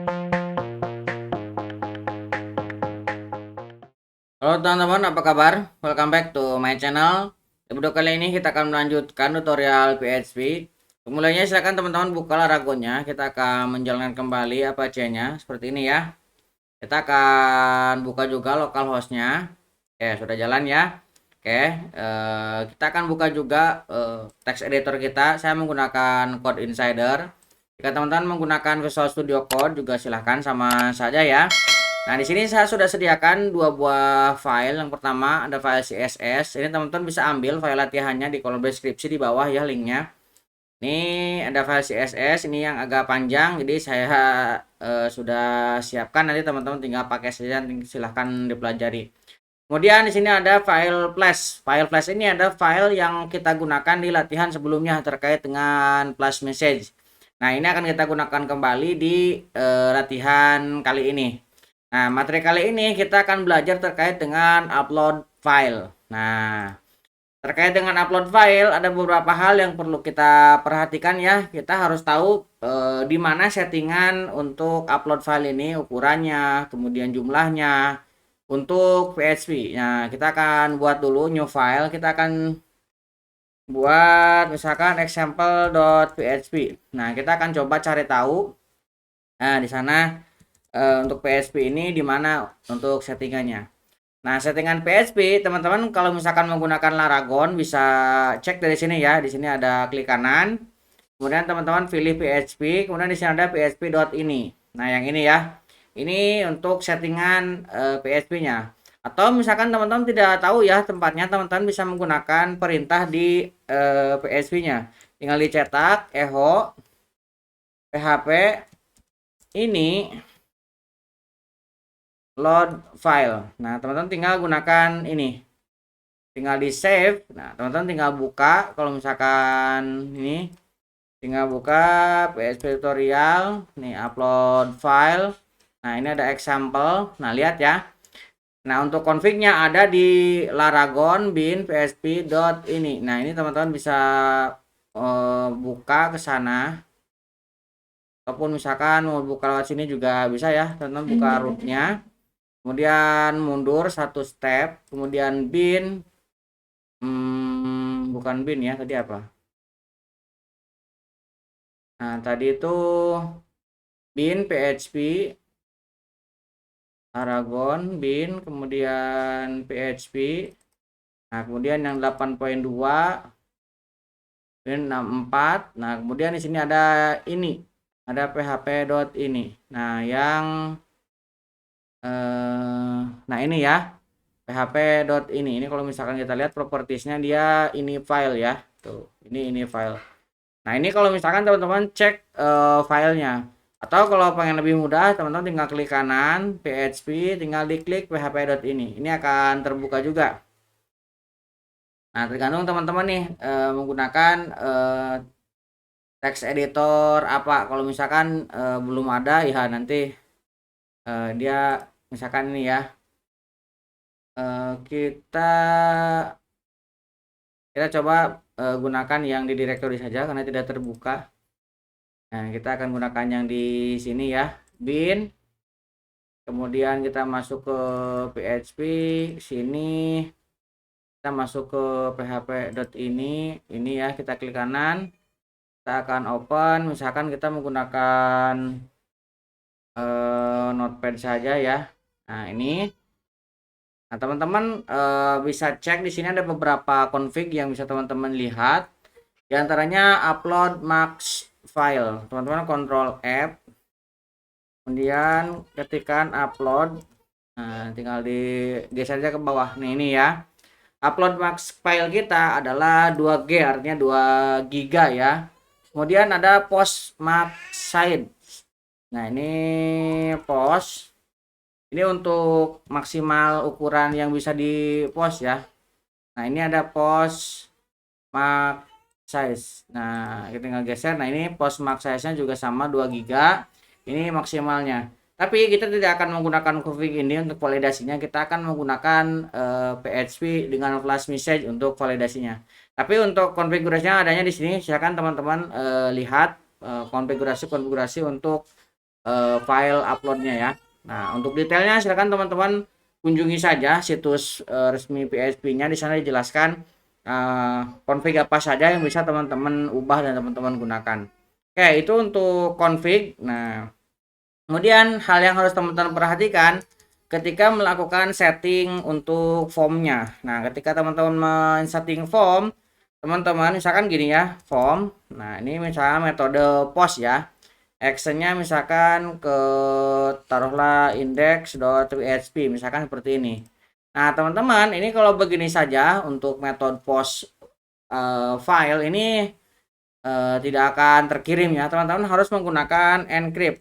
Halo teman-teman, apa kabar? Welcome back to my channel. Di video kali ini kita akan melanjutkan tutorial PHP. Mulainya silakan teman-teman buka Laragonnya. Kita akan menjalankan kembali Apache-nya seperti ini ya. Kita akan buka juga localhost-nya. Oke, sudah jalan ya. Oke, kita akan buka juga text editor kita. Saya menggunakan Code Insider. Jika teman-teman menggunakan Visual Studio Code juga silahkan sama saja ya. Nah, di sini saya sudah sediakan dua buah file. Yang pertama ada file CSS. Ini teman-teman bisa ambil file latihannya di kolom deskripsi di bawah ya linknya. Ini ada file CSS ini yang agak panjang, jadi saya sudah siapkan. Nanti teman-teman tinggal pakai saja, silahkan dipelajari. Kemudian di sini ada file flash. File flash ini ada file yang kita gunakan di latihan sebelumnya terkait dengan flash message. Nah, ini akan kita gunakan kembali di latihan kali ini. Nah, materi kali ini kita akan belajar terkait dengan upload file. Nah, terkait dengan upload file ada beberapa hal yang perlu kita perhatikan ya. Kita harus tahu di mana settingan untuk upload file ini, ukurannya, kemudian jumlahnya untuk PHP. Nah, kita akan buat dulu new file. Kita akan buat misalkan example.php. Nah, kita akan coba cari tahu. Nah, di sana untuk PHP ini di mana untuk settingannya. Nah, settingan PHP teman-teman kalau misalkan menggunakan Laragon bisa cek dari sini ya. Di sini ada klik kanan. Kemudian teman-teman pilih PHP, kemudian di sini ada php.ini. Nah, yang ini ya. Ini untuk settingan PHP-nya. Atau misalkan teman-teman tidak tahu ya tempatnya, teman-teman bisa menggunakan perintah di PHP-nya. Tinggal dicetak echo php ini load file. Nah, teman-teman tinggal gunakan ini. Tinggal di save. Nah, teman-teman tinggal buka. Kalau misalkan ini tinggal buka PHP tutorial. Nih, upload file. Nah, ini ada example. Nah, lihat ya. Nah, untuk config-nya ada di Laragon bin php.ini. Nah, ini teman-teman bisa buka ke sana. Ataupun misalkan mau buka lewat sini juga bisa ya. Teman-teman buka rootnya. Kemudian mundur satu step, kemudian bin, bukan bin ya, tadi apa? Nah, tadi itu bin PHP, Aragon, bin, kemudian PHP. Nah, kemudian yang 8.2, bin 64. Nah, kemudian di sini ada ini, ada php.ini. Nah, yang nah ini ya php.ini. Ini kalau misalkan kita lihat propertiesnya dia ini file ya. Tuh, ini file. Nah, ini kalau misalkan teman-teman cek filenya. Atau kalau pengen lebih mudah, teman-teman tinggal klik kanan PHP, tinggal diklik php.ini. Ini akan terbuka juga. Nah, tergantung teman-teman nih menggunakan text editor apa. Kalau misalkan belum ada ya nanti dia misalkan ini ya. Kita coba gunakan yang di directory saja karena tidak terbuka. Nah, kita akan gunakan yang di sini ya, bin. Kemudian kita masuk ke PHP sini. Kita masuk ke php.ini. Ini ya, kita klik kanan. Kita akan open, misalkan kita menggunakan notepad saja ya. Nah, ini. Nah, teman-teman bisa cek di sini ada beberapa config yang bisa teman-teman lihat. Di antaranya upload max file. Teman-teman control F. Kemudian ketikkan upload. Nah, tinggal digeser aja ke bawah. Nih ini ya. Upload max file kita adalah 2G, artinya 2 giga ya. Kemudian ada post max size. Nah, ini post. Ini untuk maksimal ukuran yang bisa di post ya. Nah, ini ada post max size. Nah, kita tinggal geser. Nah, ini post max size-nya juga sama 2 giga. Ini maksimalnya. Tapi kita tidak akan menggunakan config ini untuk validasinya. Kita akan menggunakan PHP dengan flash message untuk validasinya. Tapi untuk konfigurasinya adanya di sini. Silakan teman-teman lihat konfigurasi untuk file uploadnya ya. Nah, untuk detailnya silakan teman-teman kunjungi saja situs resmi PHP-nya. Di sana dijelaskan config apa saja yang bisa teman-teman ubah dan teman-teman gunakan. Oke, itu untuk config. Nah, kemudian hal yang harus teman-teman perhatikan ketika melakukan setting untuk formnya. Nah, ketika teman-teman men-setting form, teman-teman misalkan gini ya, form. Nah, ini misalnya metode post ya. Actionnya misalkan ke taruhlah index.php misalkan seperti ini. Nah, teman-teman, ini kalau begini saja untuk metode post file ini tidak akan terkirim ya. Teman-teman harus menggunakan encrypt.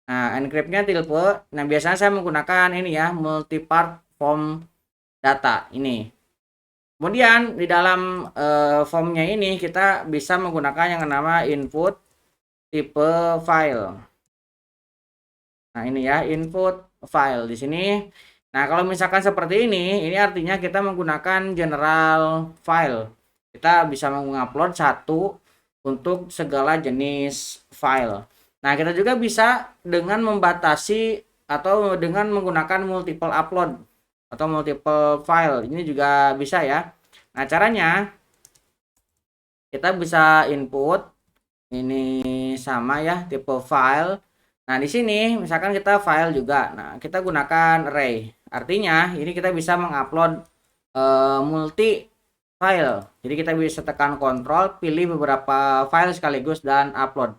Nah, encryptnya tipe. Nah, biasanya saya menggunakan ini ya, multipart form data ini. Kemudian di dalam formnya ini kita bisa menggunakan yang nama input tipe file. Nah, ini ya, input file di sini. Nah, kalau misalkan seperti ini artinya kita menggunakan general file. Kita bisa mengupload satu untuk segala jenis file. Nah, kita juga bisa dengan membatasi atau dengan menggunakan multiple upload atau multiple file. Ini juga bisa ya. Nah, caranya kita bisa input ini sama ya, tipe file. Nah, di sini misalkan kita file juga. Nah, kita gunakan array. Artinya ini kita bisa mengupload multi file. Jadi kita bisa tekan kontrol, pilih beberapa file sekaligus dan upload.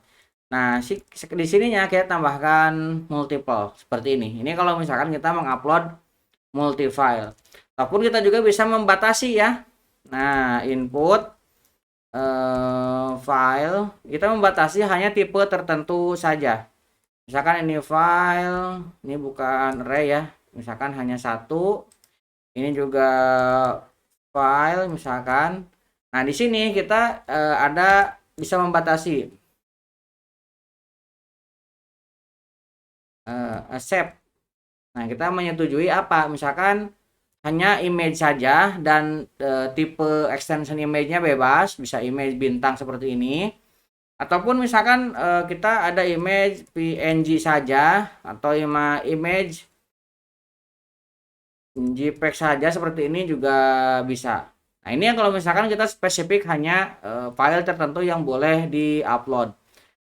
Nah, di sininya kita tambahkan multiple seperti ini. Ini kalau misalkan kita mengupload multi file. Ataupun kita juga bisa membatasi ya. Nah, input file kita membatasi hanya tipe tertentu saja. Misalkan ini file, ini bukan array ya, misalkan hanya satu. Ini juga file misalkan. Nah, di sini kita ada bisa membatasi accept. Nah, kita menyetujui apa? Misalkan hanya image saja dan tipe extension image-nya bebas, bisa image bintang seperti ini. Ataupun misalkan kita ada image PNG saja atau image JPEG saja seperti ini juga bisa. Nah, ini yang kalau misalkan kita spesifik hanya file tertentu yang boleh di-upload.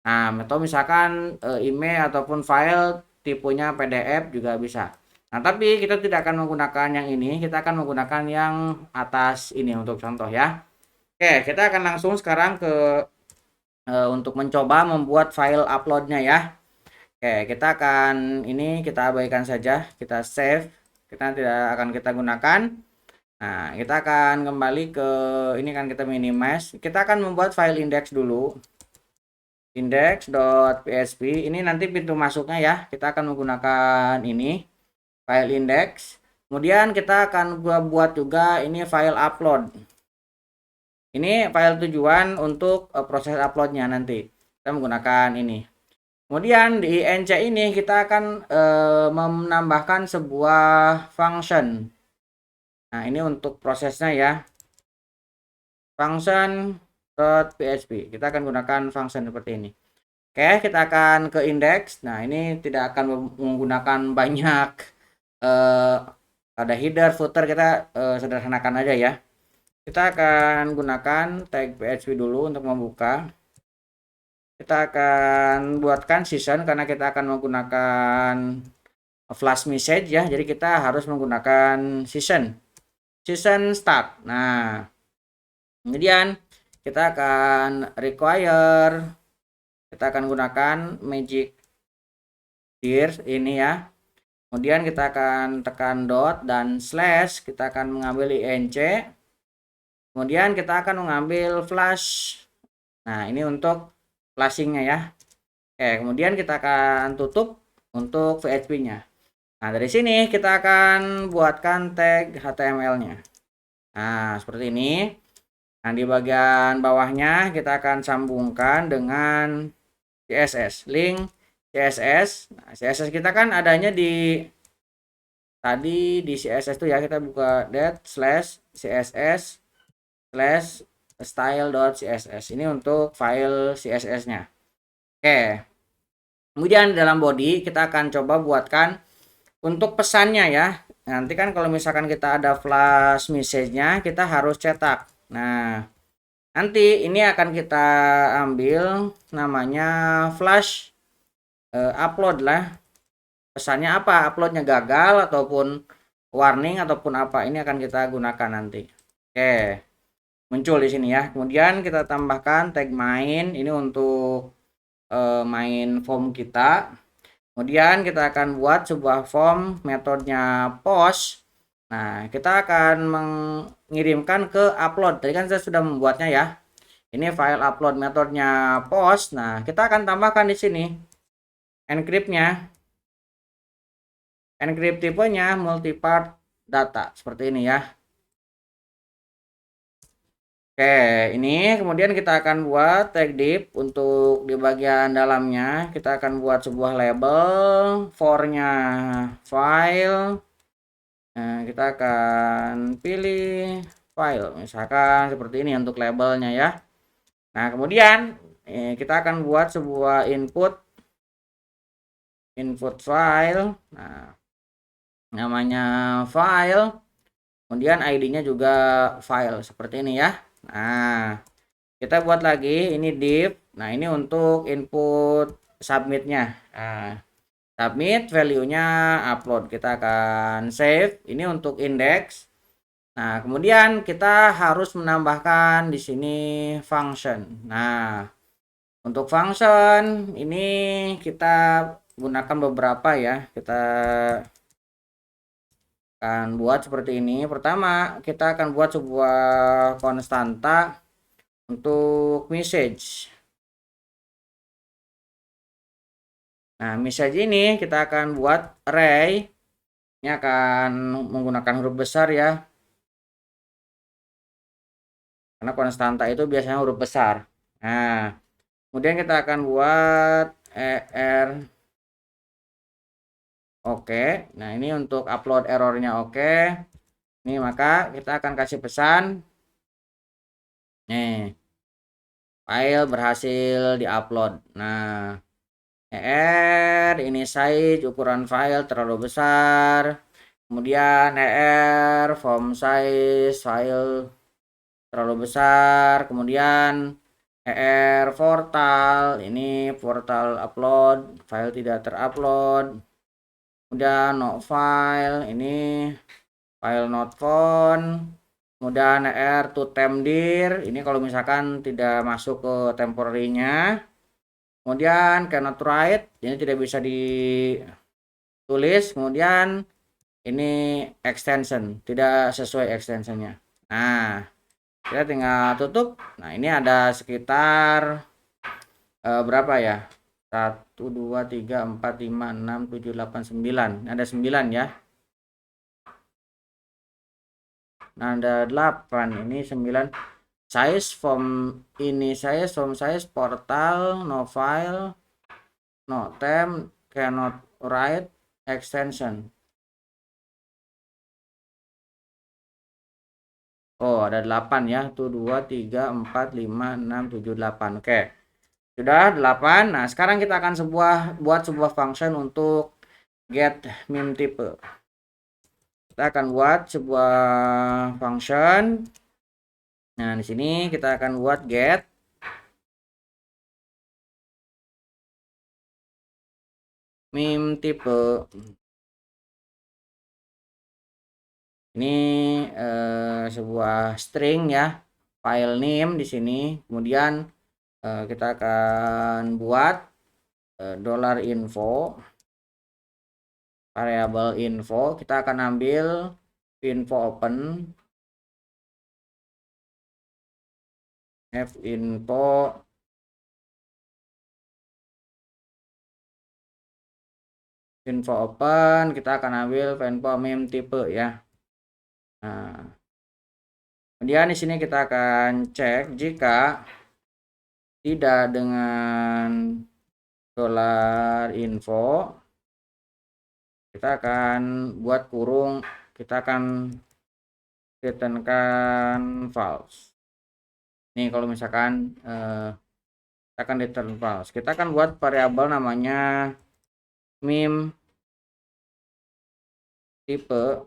Nah, atau misalkan image ataupun file tipenya PDF juga bisa. Nah, tapi kita tidak akan menggunakan yang ini, kita akan menggunakan yang atas ini untuk contoh ya. Oke, kita akan langsung sekarang ke untuk mencoba membuat file uploadnya ya. Oke, kita akan ini kita abaikan saja, kita save, kita tidak akan kita gunakan. Nah, kita akan kembali ke ini kan kita minimize. Kita akan membuat file index dulu. Index.php ini nanti pintu masuknya ya. Kita akan menggunakan ini file index. Kemudian kita akan buat juga ini file upload. Ini file tujuan untuk proses uploadnya nanti. Kita menggunakan ini. Kemudian di nc ini kita akan menambahkan sebuah function. Nah, ini untuk prosesnya ya. Function.php. Kita akan gunakan function seperti ini. Oke, kita akan ke index. Nah, ini tidak akan menggunakan banyak ada header, footer, kita sederhanakan aja ya. Kita akan gunakan tag php dulu untuk membuka. Kita akan buatkan season karena kita akan menggunakan flash message ya. Jadi kita harus menggunakan season start. Nah, kemudian kita akan require, kita akan gunakan magic dir ini ya. Kemudian kita akan tekan dot dan slash, kita akan mengambil inc. Kemudian kita akan mengambil flash. Nah, ini untuk flashingnya ya. Oke, kemudian kita akan tutup untuk PHP-nya. Nah, dari sini kita akan buatkan tag HTML-nya. Nah, seperti ini. Nah, di bagian bawahnya kita akan sambungkan dengan CSS. Link CSS. Nah, CSS kita kan adanya di tadi di CSS itu ya, kita buka /css /style.css ini untuk file CSS-nya. Oke. Kemudian dalam body kita akan coba buatkan untuk pesannya ya. Nanti kan kalau misalkan kita ada flash message-nya, kita harus cetak. Nah, nanti ini akan kita ambil namanya flash upload lah. Pesannya apa? Uploadnya gagal ataupun warning ataupun apa, ini akan kita gunakan nanti. Oke, muncul di sini ya. Kemudian kita tambahkan tag main ini untuk main form kita. Kemudian kita akan buat sebuah form metodenya post. Nah, kita akan mengirimkan ke upload. Tadi kan saya sudah membuatnya ya. Ini file upload metodenya post. Nah, kita akan tambahkan di sini encryptnya. Encrypt tipenya multipart data seperti ini ya. Oke, ini kemudian kita akan buat tag div untuk di bagian dalamnya. Kita akan buat sebuah label for-nya file. Nah, kita akan pilih file, misalkan seperti ini untuk labelnya ya. Nah, kemudian kita akan buat sebuah input file. Nah, namanya file. Kemudian ID-nya juga file seperti ini ya. Nah, kita buat lagi ini div. Nah, ini untuk input submit-nya. Nah, submit value-nya upload. Kita akan save. Ini untuk index. Nah, kemudian kita harus menambahkan di sini function. Nah, untuk function ini kita gunakan beberapa ya. Kita akan buat seperti ini. Pertama, kita akan buat sebuah konstanta untuk message. Nah, message ini kita akan buat array. Ini akan menggunakan huruf besar ya. Karena konstanta itu biasanya huruf besar. Nah, kemudian kita akan buat er. Oke. Nah, ini untuk upload errornya oke. Ini maka kita akan kasih pesan. Nih. File berhasil diupload. Nah, ini size ukuran file terlalu besar. Kemudian form size file terlalu besar. Kemudian portal, ini portal upload, file tidak terupload. Kemudian no file, ini file not found. Kemudian to temdir, ini kalau misalkan tidak masuk ke temporary-nya. Kemudian cannot write, ini tidak bisa ditulis. Kemudian ini extension, tidak sesuai extensionnya. Nah, kita tinggal tutup. Nah, ini ada sekitar berapa ya? 1 2 3 4 5 6 7 8 9. Ada 9 ya. Nah, ada 8. Ini 9. Size form ini form size portal no file no temp cannot write extension. Oh, ada 8 ya. Tuh 2 3 4 5 6 7 8. Oke. Sudah 8. Nah, sekarang kita akan buat sebuah function untuk get meme type. Kita akan buat sebuah function. Nah, di sini kita akan buat get meme type. Ini sebuah string ya, file name di sini. Kemudian kita akan buat $info, variabel info. Kita akan ambil info open, info open. Kita akan ambil info meme type ya. Nah, kemudian di sini kita akan cek jika tidak dengan $info, kita akan buat kurung, kita akan returnkan false. Nih kalau misalkan kita akan return false. Kita akan buat variabel namanya mim tipe.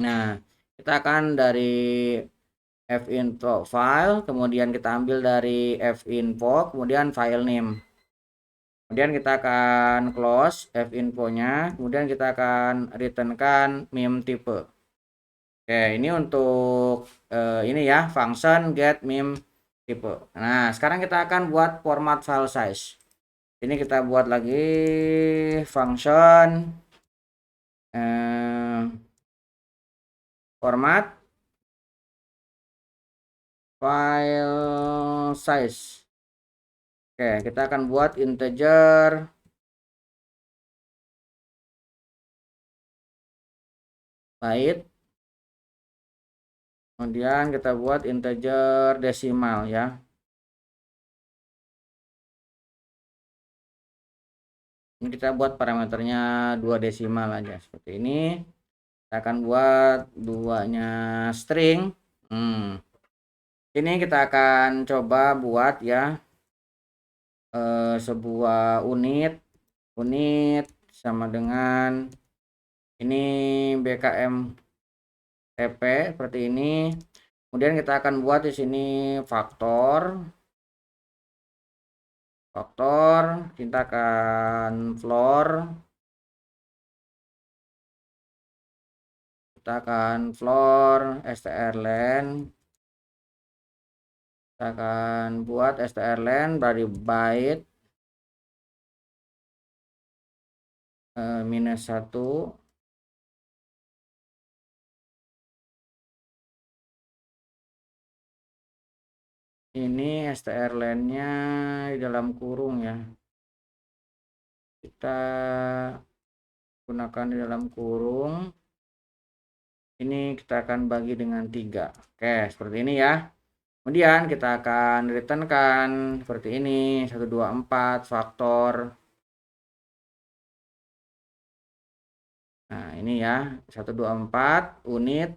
Nah, kita akan dari finfo file, kemudian kita ambil dari finfo, kemudian file name. Kemudian kita akan close finfo-nya, kemudian kita akan returnkan mim tipe. Oke, ini untuk ini ya, function get mim tipe. Nah, sekarang kita akan buat format file size. Ini kita buat lagi function format file size. Oke, kita akan buat integer byte. Kemudian kita buat integer desimal ya. Ini kita buat parameternya 2 desimal aja seperti ini. Kita akan buat duanya string. Ini kita akan coba buat ya sebuah unit sama dengan ini BKM TP seperti ini. Kemudian kita akan buat di sini faktor, kita akan floor, strlen, kita akan buat strlen dari byte -1. Ini strlen-nya di dalam kurung ya, kita gunakan di dalam kurung. Ini kita akan bagi dengan 3. Oke, seperti ini ya. Kemudian kita akan returnkan seperti ini 124 faktor. Nah, ini ya 124 unit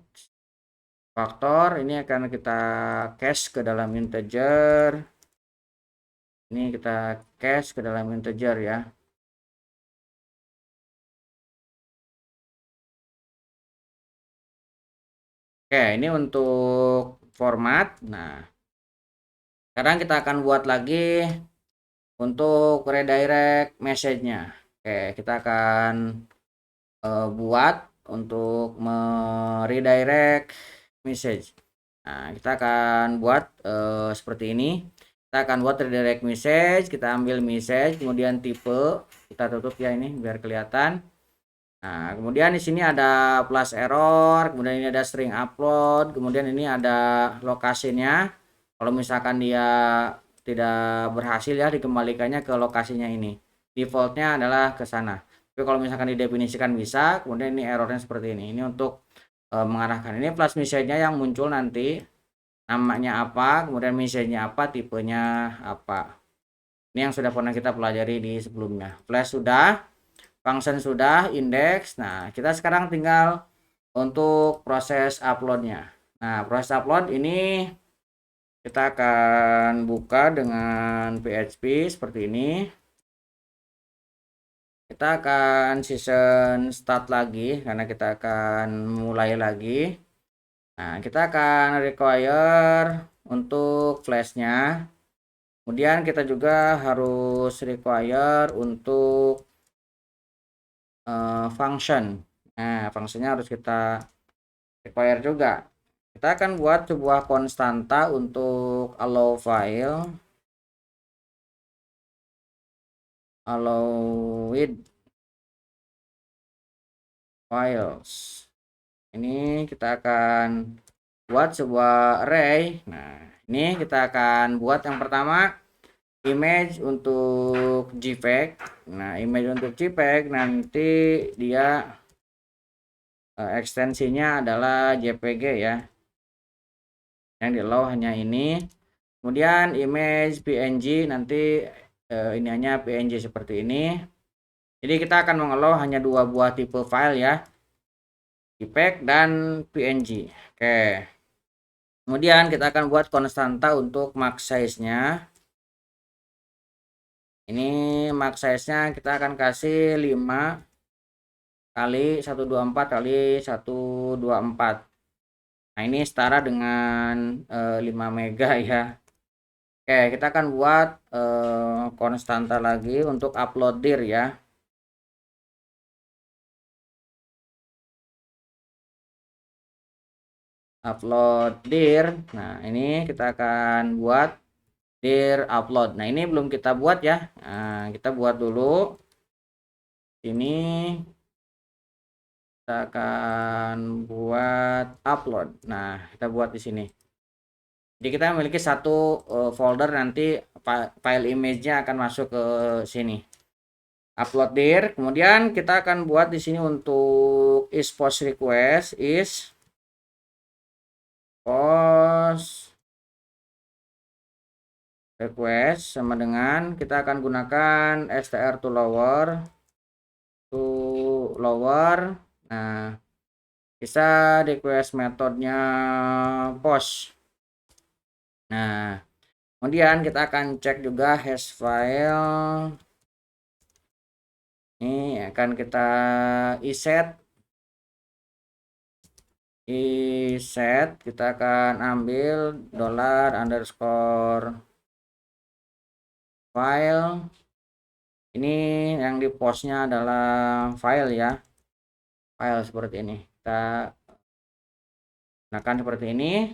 faktor. Ini akan kita cache ke dalam integer. Ini kita cache ke dalam integer ya. Oke, ini untuk format. Nah, sekarang kita akan buat lagi untuk redirect message-nya. Oke, kita akan buat untuk redirect message. Nah, kita akan buat seperti ini. Kita akan buat redirect message, kita ambil message, kemudian tipe, kita tutup ya ini biar kelihatan. Nah, kemudian di sini ada plus error, kemudian ini ada string upload, kemudian ini ada lokasinya. Kalau misalkan dia tidak berhasil ya, dikembalikannya ke lokasinya ini. Defaultnya adalah ke sana. Tapi kalau misalkan didefinisikan bisa, kemudian ini errornya seperti ini. Ini untuk mengarahkan. Ini plus message-nya yang muncul nanti. Namanya apa, kemudian message-nya apa, tipenya apa. Ini yang sudah pernah kita pelajari di sebelumnya. Flash sudah, function sudah, index. Nah, kita sekarang tinggal untuk proses upload-nya. Nah, proses upload ini kita akan buka dengan PHP seperti ini. Kita akan season start lagi karena kita akan mulai lagi. Nah, kita akan require untuk flashnya. Kemudian kita juga harus require untuk function. Nah, fungsinya harus kita require juga. Kita akan buat sebuah konstanta untuk allow file, allow with files. Ini kita akan buat sebuah array. Nah, ini kita akan buat yang pertama image untuk JPEG. Nah, image untuk JPEG nanti dia ekstensinya adalah JPG ya. Yang di allow hanya ini. Kemudian image PNG nanti ini hanya PNG seperti ini. Jadi kita akan mengelola hanya 2 buah tipe file ya, JPEG dan PNG. Oke. Kemudian kita akan buat konstanta untuk max size-nya. Ini max size-nya kita akan kasih 5 kali 124 kali 124. Nah, ini setara dengan 5 mega ya. Oke, kita akan buat konstanta lagi untuk upload dir ya. Upload dir. Nah, ini kita akan buat dir upload. Nah, ini belum kita buat ya. Nah, kita buat dulu. Ini kita akan buat upload. Nah, kita buat di sini. Jadi kita memiliki satu folder, nanti file image-nya akan masuk ke sini. Upload dir. Kemudian kita akan buat di sini untuk is post request is post request sama dengan kita akan gunakan str to lower. Nah, bisa request metodenya post. Nah, kemudian kita akan cek juga hash file. Ini akan kita iset kita akan ambil $_ file. Ini yang di postnya adalah file ya, file seperti ini. Kita gunakan seperti ini.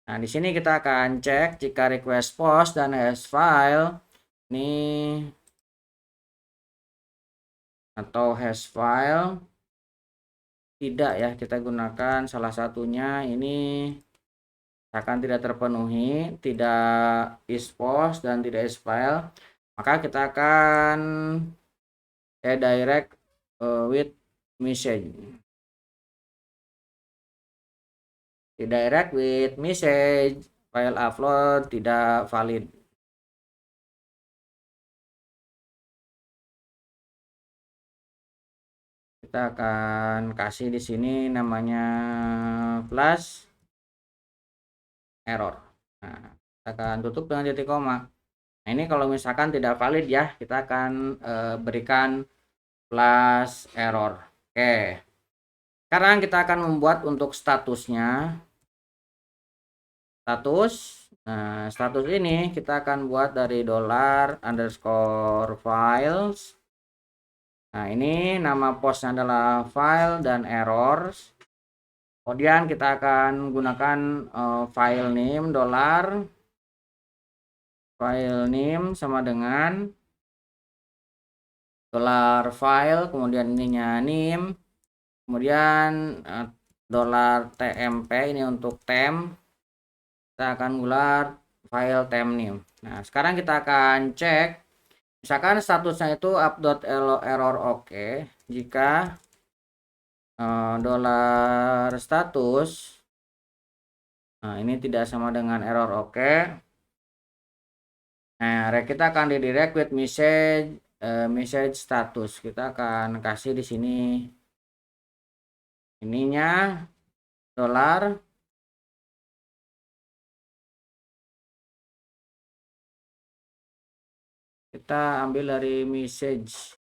Nah, di sini kita akan cek jika request post dan hash file ini atau hash file tidak ya, kita gunakan salah satunya ini akan tidak terpenuhi, tidak is post dan tidak is file, maka kita akan direct with message. Direct with message, file upload tidak valid. Kita akan kasih di sini namanya plus error. Nah, kita akan tutup dengan titik koma. Nah, ini kalau misalkan tidak valid ya, kita akan berikan plus error. Oke. Sekarang kita akan membuat untuk statusnya. Nah, status ini kita akan buat dari $_files. Nah, ini nama postnya adalah file dan errors. Kemudian kita akan gunakan file name file name sama dengan $file, kemudian ininya name, kemudian $tmp ini untuk temp. Kita akan gular file temp name. Nah, sekarang kita akan cek misalkan statusnya itu update error oke. Jika $status nah ini tidak sama dengan error oke. Nah, kita akan redirect with message status. Kita akan kasih di sini ininya $. Kita ambil dari message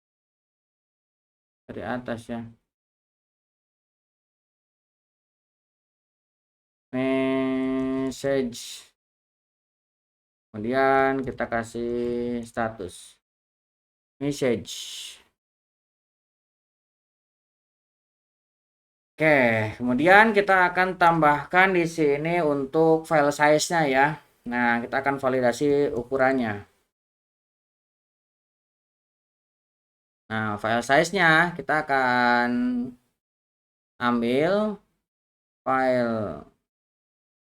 dari atas ya. Message. Kemudian kita kasih status message. Oke, kemudian kita akan tambahkan di sini untuk file size-nya ya. Nah, kita akan validasi ukurannya. Nah, file size-nya kita akan ambil file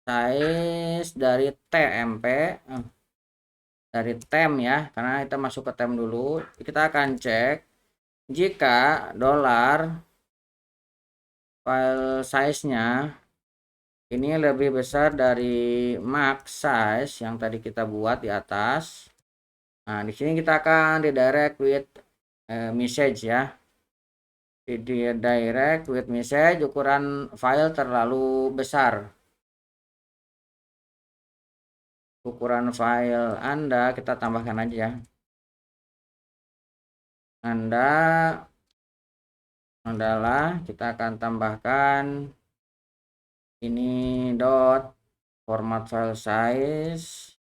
size dari tmp, dari temp ya, karena kita masuk ke temp dulu. Kita akan cek jika $file size-nya ini lebih besar dari max size yang tadi kita buat di atas. Nah, di sini kita akan redirect with message ya. Redirect with message ukuran file terlalu besar. ukuran file Anda, kita tambahkan aja ya. Anda adalah kita akan tambahkan ini dot format file size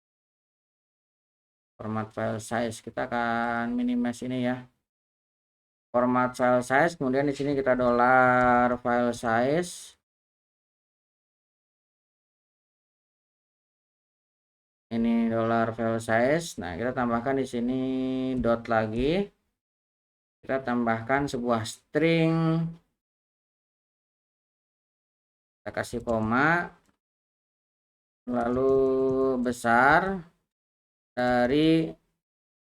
kita akan minimize ini ya, format file size, kemudian di sini kita dollar file size, ini dollar file size. Nah, kita tambahkan di sini dot lagi, kita tambahkan sebuah string, kita kasih koma, lalu besar dari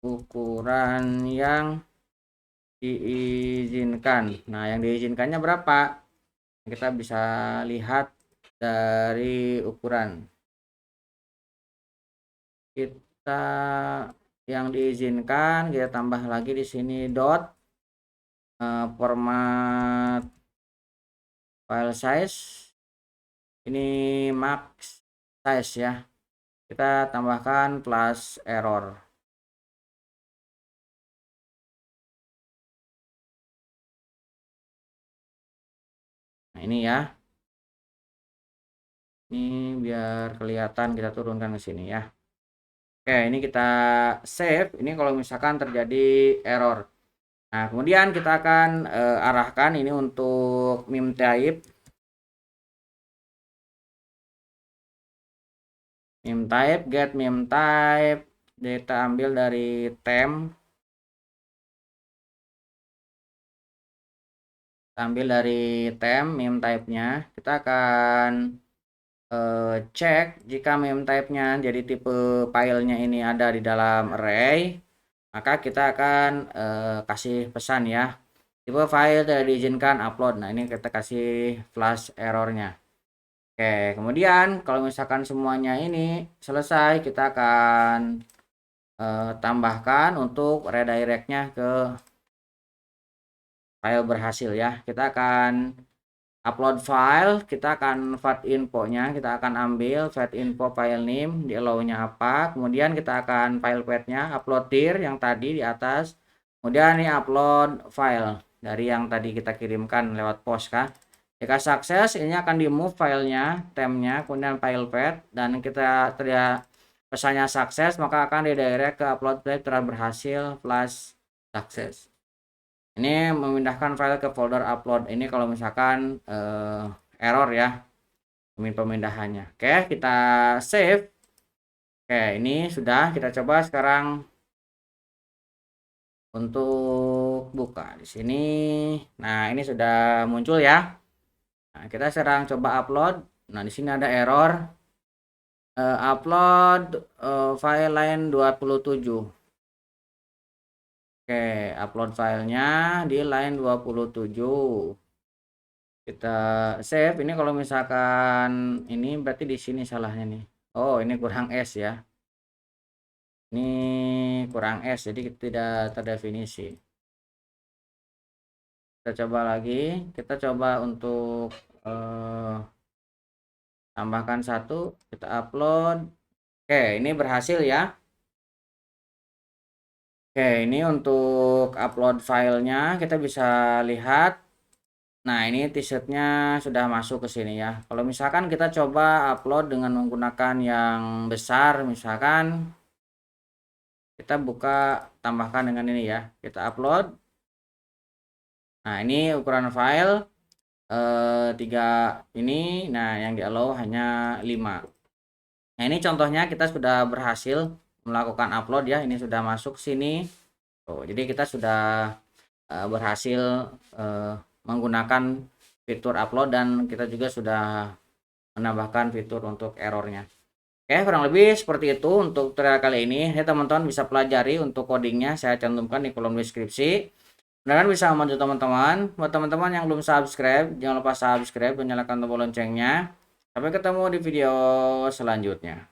ukuran yang diizinkan. Nah, yang diizinkannya berapa? Kita bisa lihat dari ukuran. Kita yang diizinkan kita tambah lagi di sini dot format file size, ini max size ya, kita tambahkan plus error. Nah, ini ya, ini biar kelihatan kita turunkan ke sini ya. Oke, ini kita save. Ini kalau misalkan terjadi error. Nah, kemudian kita akan arahkan ini untuk meme type. Get meme type, kita ambil dari temp. Ambil dari temp meme type-nya. Kita akan cek jika meme type-nya jadi tipe filenya ini ada di dalam array, maka kita akan kasih pesan ya, tipe file tidak diizinkan upload. Nah, ini kita kasih flash errornya. Oke, kemudian kalau misalkan semuanya ini selesai, kita akan tambahkan untuk redirect-nya ke file berhasil ya. Kita akan upload file, kita akan fat info-nya, kita akan ambil fat info file name, di allow-nya apa, kemudian kita akan file path-nya upload dir yang tadi di atas, kemudian ini upload file dari yang tadi kita kirimkan lewat post kah. Jika sukses, ini akan di move filenya, temp-nya, kemudian file path, dan kita terlihat pesannya sukses, maka akan redirect ke upload file telah berhasil plus sukses. Ini memindahkan file ke folder upload. Ini kalau misalkan error ya pemindahannya. Oke, kita save. Oke, ini sudah. Kita coba sekarang untuk buka di sini. Nah, ini sudah muncul ya. Nah, kita sekarang coba upload. Nah, di sini ada error upload file line 27. Oke, upload filenya di line 27. Kita save. Ini kalau misalkan ini berarti di sini salahnya nih. Oh, ini kurang S ya. Ini kurang S, jadi tidak terdefinisi. Kita coba lagi. Kita coba untuk tambahkan satu. Kita upload. Oke, ini berhasil ya. Oke, ini untuk upload filenya kita bisa lihat. Nah, ini t-shirtnya sudah masuk ke sini ya. Kalau misalkan kita coba upload dengan menggunakan yang besar, misalkan kita buka, tambahkan dengan ini ya. Kita upload. Nah, ini ukuran file 3 ini. Nah, yang di allow hanya 5. Nah, ini contohnya kita sudah berhasil melakukan upload ya. Ini sudah masuk sini. Oh, jadi kita sudah berhasil menggunakan fitur upload, dan kita juga sudah menambahkan fitur untuk errornya. Oke, kurang lebih seperti itu untuk tutorial kali ini. Ya, teman-teman bisa pelajari untuk codingnya, saya cantumkan di kolom deskripsi. Mudah-mudahan bisa membantu teman-teman. Buat teman-teman yang belum subscribe, jangan lupa subscribe dan nyalakan tombol loncengnya. Sampai ketemu di video selanjutnya.